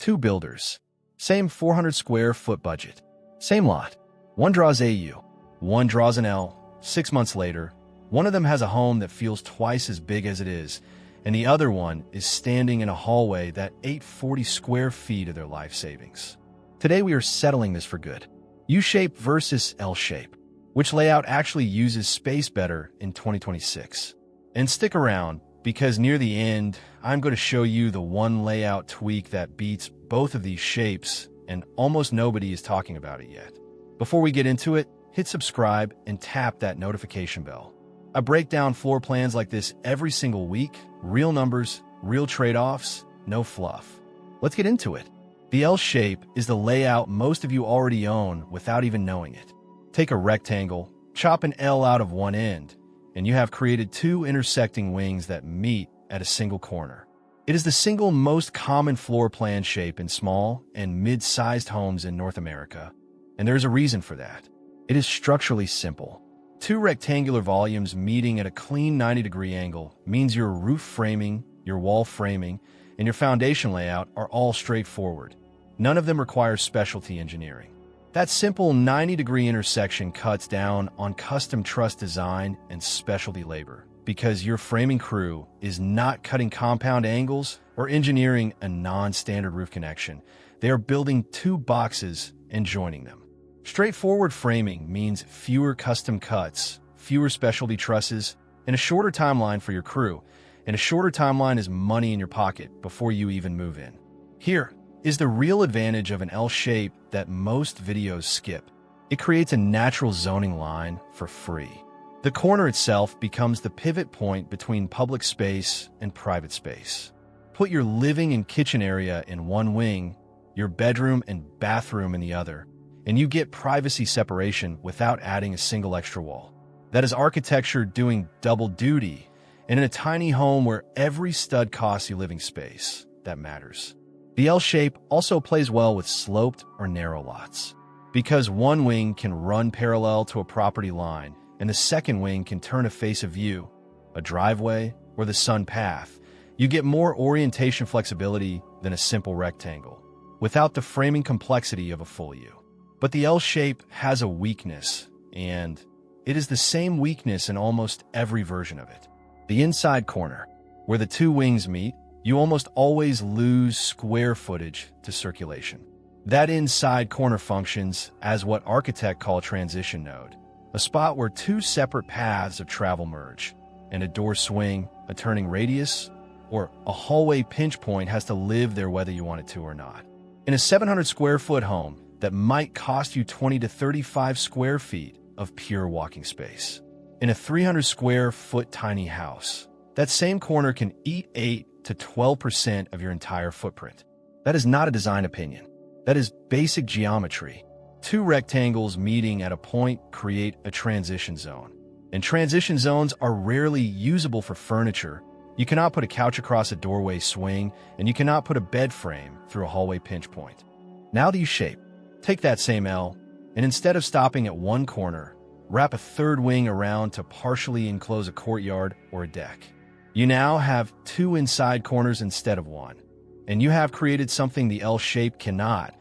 Two builders. Same 400 square foot budget. Same lot. One draws AU. One draws an L. 6 months later, one of them has a home that feels twice as big as it is, and the other one is standing in a hallway that 840 square feet of their life savings. Today we are settling this for good. U-shape versus L-shape. Which layout actually uses space better in 2026? And stick around, because near the end, I'm going to show you the one layout tweak that beats both of these shapes, and almost nobody is talking about it yet. Before we get into it, hit subscribe and tap that notification bell. I break down floor plans like this every single week. Real numbers, real trade-offs, no fluff. Let's get into it. The L shape is the layout most of you already own without even knowing it. Take a rectangle, chop an L out of one end, and you have created two intersecting wings that meet at a single corner. It is the single most common floor plan shape in small and mid-sized homes in North America, and there's a reason for that. It is structurally simple. Two rectangular volumes meeting at a clean 90-degree angle means your roof framing, your wall framing, and your foundation layout are all straightforward. None of them requires specialty engineering. That simple 90-degree intersection cuts down on custom truss design and specialty labor because your framing crew is not cutting compound angles or engineering a non-standard roof connection. They are building two boxes and joining them. Straightforward framing means fewer custom cuts, fewer specialty trusses, and a shorter timeline for your crew. And a shorter timeline is money in your pocket before you even move in. Here is the real advantage of an L shape that most videos skip. It creates a natural zoning line for free. The corner itself becomes the pivot point between public space and private space. Put your living and kitchen area in one wing, your bedroom and bathroom in the other, and you get privacy separation without adding a single extra wall. That is architecture doing double duty, and in a tiny home where every stud costs you living space, that matters. The L shape also plays well with sloped or narrow lots, because one wing can run parallel to a property line, and the second wing can turn to face a view, a driveway, or the sun path. You get more orientation flexibility than a simple rectangle, without the framing complexity of a full U. But the L shape has a weakness, and it is the same weakness in almost every version of it. The inside corner, where the two wings meet, you almost always lose square footage to circulation. That inside corner functions as what architects call a transition node, a spot where two separate paths of travel merge, and a door swing, a turning radius, or a hallway pinch point has to live there whether you want it to or not. In a 700 square foot home, that might cost you 20 to 35 square feet of pure walking space. In a 300 square foot tiny house, that same corner can eat 8 to 12% of your entire footprint. That is not a design opinion. That is basic geometry. Two rectangles meeting at a point create a transition zone. And transition zones are rarely usable for furniture. You cannot put a couch across a doorway swing, and you cannot put a bed frame through a hallway pinch point. Now the U-shape. Take that same L, and instead of stopping at one corner, wrap a third wing around to partially enclose a courtyard or a deck. You now have two inside corners instead of one, and you have created something the L shape cannot,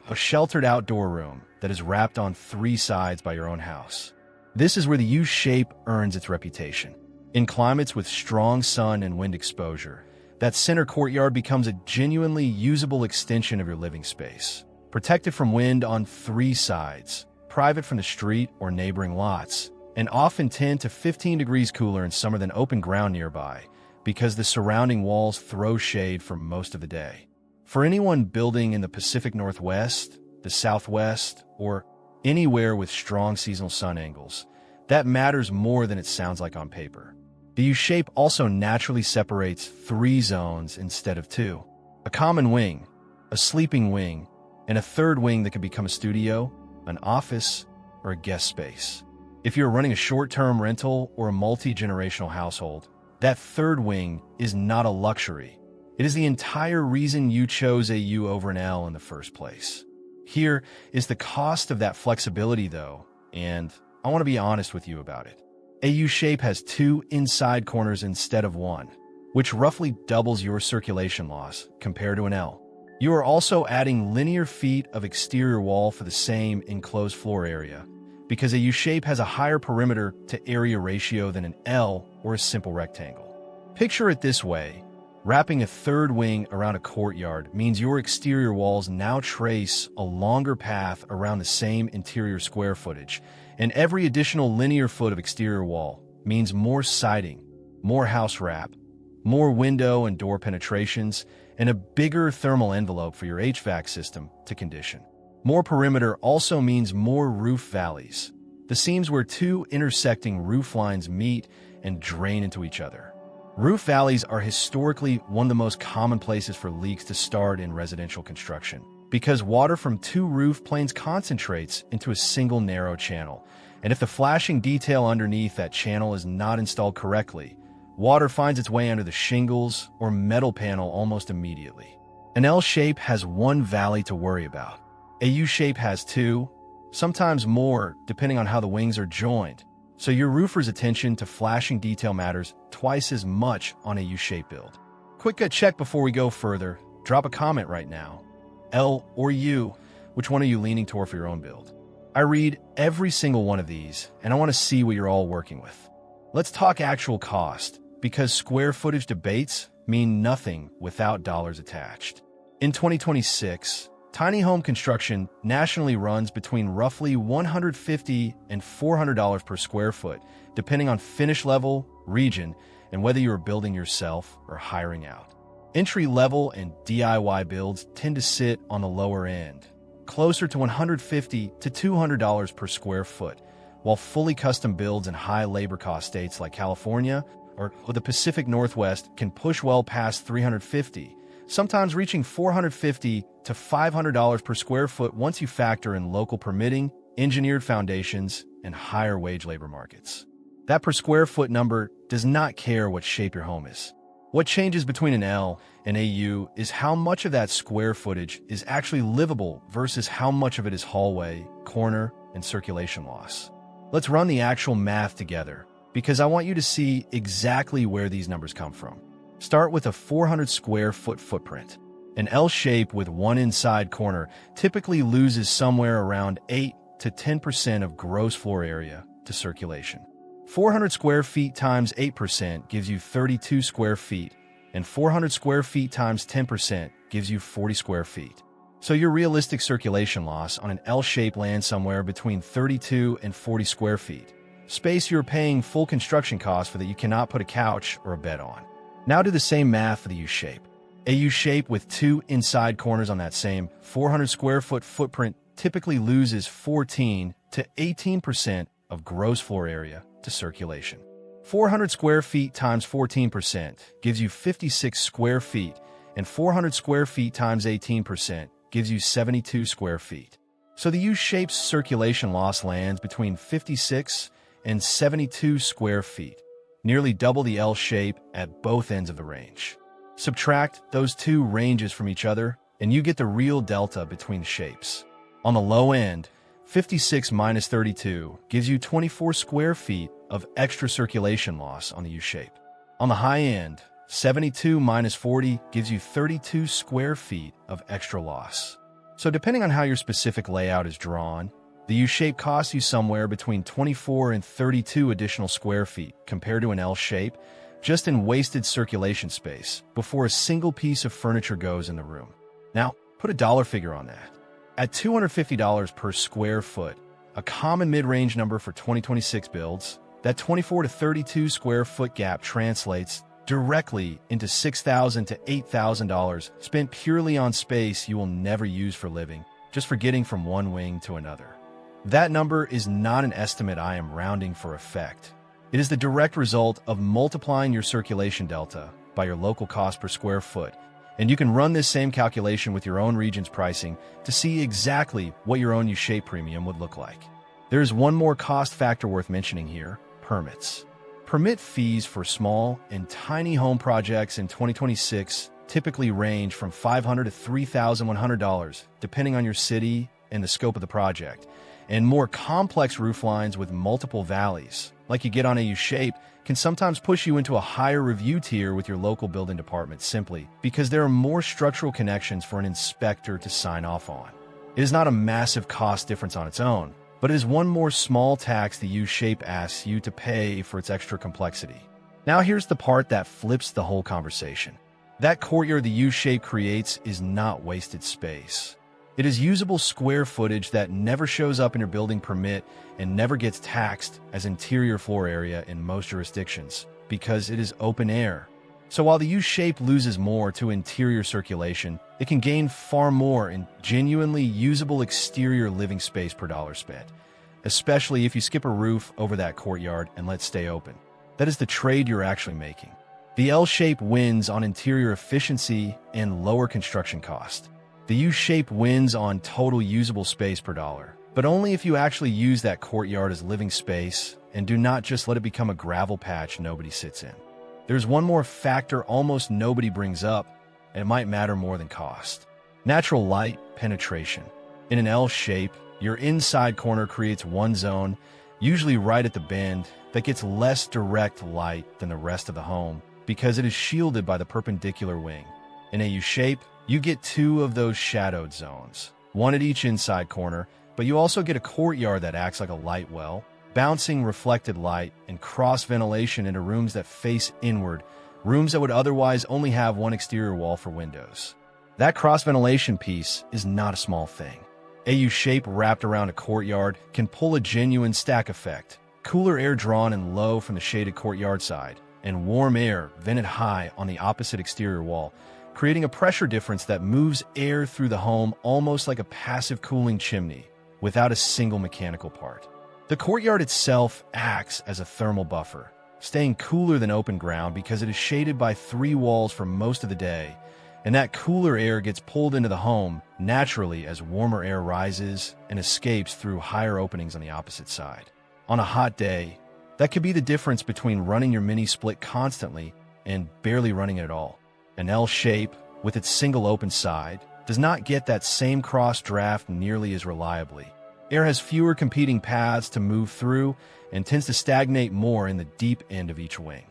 a sheltered outdoor room that is wrapped on three sides by your own house. This is where the U shape earns its reputation. In climates with strong sun and wind exposure, that center courtyard becomes a genuinely usable extension of your living space. Protected from wind on three sides, private from the street or neighboring lots, and often 10 to 15 degrees cooler in summer than open ground nearby, because the surrounding walls throw shade for most of the day. For anyone building in the Pacific Northwest, the Southwest, or anywhere with strong seasonal sun angles, that matters more than it sounds like on paper. The U-shape also naturally separates three zones instead of two. A common wing, a sleeping wing, and a third wing that could become a studio, an office, or a guest space. If you're running a short-term rental or a multi-generational household, that third wing is not a luxury. It is the entire reason you chose a U over an L in the first place. Here is the cost of that flexibility, though, and I want to be honest with you about it. A U shape has two inside corners instead of one, which roughly doubles your circulation loss compared to an L. You are also adding linear feet of exterior wall for the same enclosed floor area, because a U-shape has a higher perimeter to area ratio than an L or a simple rectangle. Picture it this way. Wrapping a third wing around a courtyard means your exterior walls now trace a longer path around the same interior square footage, and every additional linear foot of exterior wall means more siding, more house wrap, more window and door penetrations, and a bigger thermal envelope for your HVAC system to condition. More perimeter also means more roof valleys, the seams where two intersecting roof lines meet and drain into each other. Roof valleys are historically one of the most common places for leaks to start in residential construction, because water from two roof planes concentrates into a single narrow channel, and if the flashing detail underneath that channel is not installed correctly, water finds its way under the shingles or metal panel almost immediately. An L shape has one valley to worry about. A U shape has two, sometimes more, depending on how the wings are joined. So your roofer's attention to flashing detail matters twice as much on a U-shape build. Quick gut check before we go further. Drop a comment right now. L or U, which one are you leaning toward for your own build? I read every single one of these, and I want to see what you're all working with. Let's talk actual cost, because square footage debates mean nothing without dollars attached. In 2026, tiny home construction nationally runs between roughly $150 and $400 per square foot, depending on finish level, region, and whether you are building yourself or hiring out. Entry-level and DIY builds tend to sit on the lower end, closer to $150 to $200 per square foot, while fully custom builds in high labor cost states like California or the Pacific Northwest can push well past $350, sometimes reaching $450 to $500 per square foot once you factor in local permitting, engineered foundations, and higher wage labor markets. That per square foot number does not care what shape your home is. What changes between an L and a U is how much of that square footage is actually livable versus how much of it is hallway, corner, and circulation loss. Let's run the actual math together, because I want you to see exactly where these numbers come from. Start with a 400 square foot footprint. An L shape with one inside corner typically loses somewhere around 8 to 10% of gross floor area to circulation. 400 square feet times 8% gives you 32 square feet, and 400 square feet times 10% gives you 40 square feet. So your realistic circulation loss on an L shape lands somewhere between 32 and 40 square feet, space you're paying full construction costs for that you cannot put a couch or a bed on. Now do the same math for the U shape. A U shape with two inside corners on that same 400 square foot footprint typically loses 14 to 18% of gross floor area to circulation. 400 square feet times 14% gives you 56 square feet, and 400 square feet times 18% gives you 72 square feet. So the U-shape's circulation loss lands between 56 and 72 square feet, nearly double the L shape at both ends of the range. Subtract those two ranges from each other, and you get the real delta between the shapes. On the low end, 56 minus 32 gives you 24 square feet of extra circulation loss on the U-shape. On the high end, 72 minus 40 gives you 32 square feet of extra loss. So depending on how your specific layout is drawn, the U-shape costs you somewhere between 24 and 32 additional square feet compared to an L shape, just in wasted circulation space before a single piece of furniture goes in the room. Now, put a dollar figure on that. At $250 per square foot, a common mid-range number for 2026 builds, that 24 to 32 square foot gap translates directly into $6,000 to $8,000 spent purely on space you will never use for living, just for getting from one wing to another. That number is not an estimate I am rounding for effect. It is the direct result of multiplying your circulation delta by your local cost per square foot, and you can run this same calculation with your own region's pricing to see exactly what your own U-shape premium would look like. There is one more cost factor worth mentioning here: permits. Permit fees for small and tiny home projects in 2026 typically range from $500 to $3,100, depending on your city and the scope of the project. And more complex rooflines with multiple valleys, like you get on a U-shape, can sometimes push you into a higher review tier with your local building department simply because there are more structural connections for an inspector to sign off on. It is not a massive cost difference on its own, but it is one more small tax the U-shape asks you to pay for its extra complexity. Now here's the part that flips the whole conversation. That courtyard the U-shape creates is not wasted space. It is usable square footage that never shows up in your building permit and never gets taxed as interior floor area in most jurisdictions because it is open air. So while the U-shape loses more to interior circulation, it can gain far more in genuinely usable exterior living space per dollar spent, especially if you skip a roof over that courtyard and let it stay open. That is the trade you're actually making. The L-shape wins on interior efficiency and lower construction cost. The U-shape wins on total usable space per dollar, but only if you actually use that courtyard as living space and do not just let it become a gravel patch nobody sits in. There's one more factor almost nobody brings up, and it might matter more than cost. Natural light penetration. In an L-shape, your inside corner creates one zone, usually right at the bend, that gets less direct light than the rest of the home because it is shielded by the perpendicular wing. In a U-shape, you get two of those shadowed zones, one at each inside corner, but you also get a courtyard that acts like a light well, bouncing reflected light and cross ventilation into rooms that face inward, rooms that would otherwise only have one exterior wall for windows. That cross ventilation piece is not a small thing. A U-shape wrapped around a courtyard can pull a genuine stack effect, cooler air drawn in low from the shaded courtyard side, and warm air vented high on the opposite exterior wall, creating a pressure difference that moves air through the home almost like a passive cooling chimney, without a single mechanical part. The courtyard itself acts as a thermal buffer, staying cooler than open ground because it is shaded by three walls for most of the day, and that cooler air gets pulled into the home naturally as warmer air rises and escapes through higher openings on the opposite side. On a hot day, that could be the difference between running your mini-split constantly and barely running it at all. An L-shape, with its single open side, does not get that same cross draft nearly as reliably. Air has fewer competing paths to move through and tends to stagnate more in the deep end of each wing.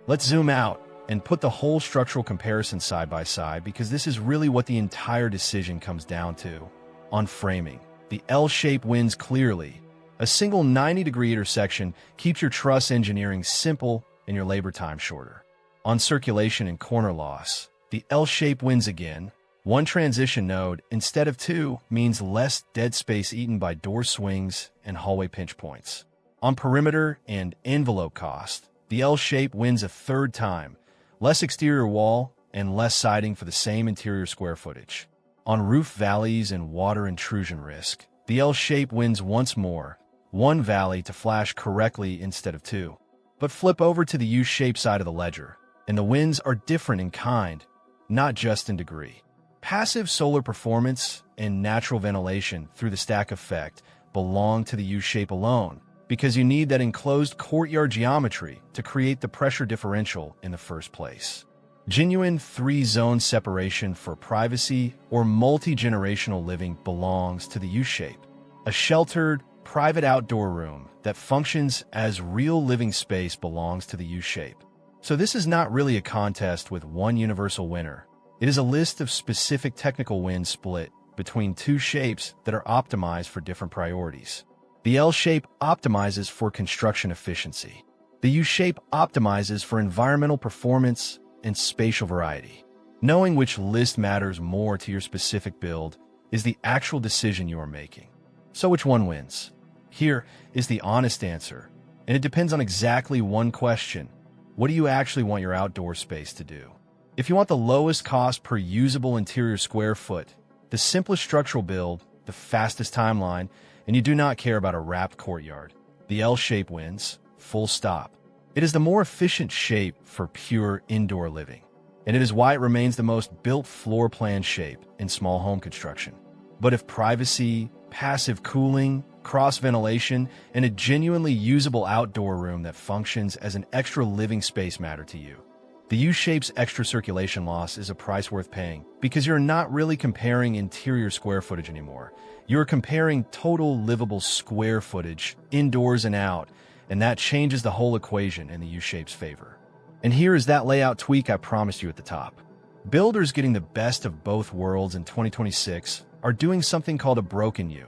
Let's zoom out and put the whole structural comparison side by side because this is really what the entire decision comes down to. On framing, the L-shape wins clearly. A single 90-degree intersection keeps your truss engineering simple and your labor time shorter. On circulation and corner loss, the L-shape wins again. One transition node instead of two means less dead space eaten by door swings and hallway pinch points. On perimeter and envelope cost, the L-shape wins a third time, less exterior wall and less siding for the same interior square footage. On roof valleys and water intrusion risk, the L-shape wins once more, one valley to flash correctly instead of two. But flip over to the U-shape side of the ledger, and the wins are different in kind, not just in degree. Passive solar performance and natural ventilation through the stack effect belong to the U-shape alone, because you need that enclosed courtyard geometry to create the pressure differential in the first place. Genuine three-zone separation for privacy or multi-generational living belongs to the U-shape. A sheltered, private outdoor room that functions as real living space belongs to the U-shape. So this is not really a contest with one universal winner. It is a list of specific technical wins split between two shapes that are optimized for different priorities. The L-shape optimizes for construction efficiency. The U-shape optimizes for environmental performance and spatial variety. Knowing which list matters more to your specific build is the actual decision you are making. So which one wins? Here is the honest answer, and it depends on exactly one question. What do you actually want your outdoor space to do? If you want the lowest cost per usable interior square foot, the simplest structural build, the fastest timeline, and you do not care about a wrapped courtyard, the L-shape wins, full stop. It is the more efficient shape for pure indoor living, and it is why it remains the most built floor plan shape in small home construction. But if privacy, passive cooling, cross-ventilation, and a genuinely usable outdoor room that functions as an extra living space matter to you, The U-shape's extra circulation loss is a price worth paying because you're not really comparing interior square footage anymore. You're comparing total livable square footage, indoors and out, and that changes the whole equation in the U-shape's favor. And here is that layout tweak I promised you at the top. Builders getting the best of both worlds in 2026 are doing something called a broken U,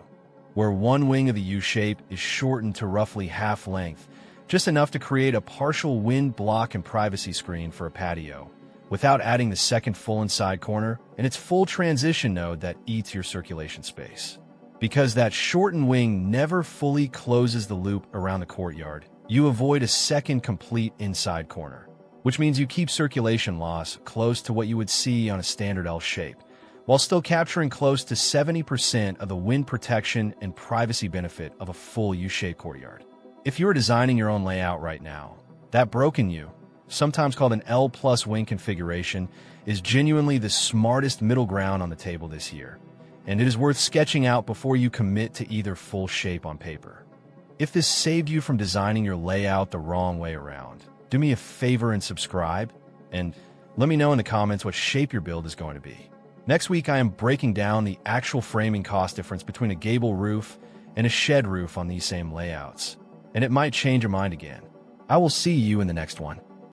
where one wing of the U-shape is shortened to roughly half length, just enough to create a partial wind block and privacy screen for a patio, without adding the second full inside corner and its full transition node that eats your circulation space. Because that shortened wing never fully closes the loop around the courtyard, you avoid a second complete inside corner, which means you keep circulation loss close to what you would see on a standard L shape, while still capturing close to 70% of the wind protection and privacy benefit of a full U-shaped courtyard. If you're designing your own layout right now, that broken U, sometimes called an L plus wing configuration, is genuinely the smartest middle ground on the table this year, and it is worth sketching out before you commit to either full shape on paper. If this saved you from designing your layout the wrong way around, do me a favor and subscribe, and let me know in the comments what shape your build is going to be. Next week, I am breaking down the actual framing cost difference between a gable roof and a shed roof on these same layouts, and it might change your mind again. I will see you in the next one.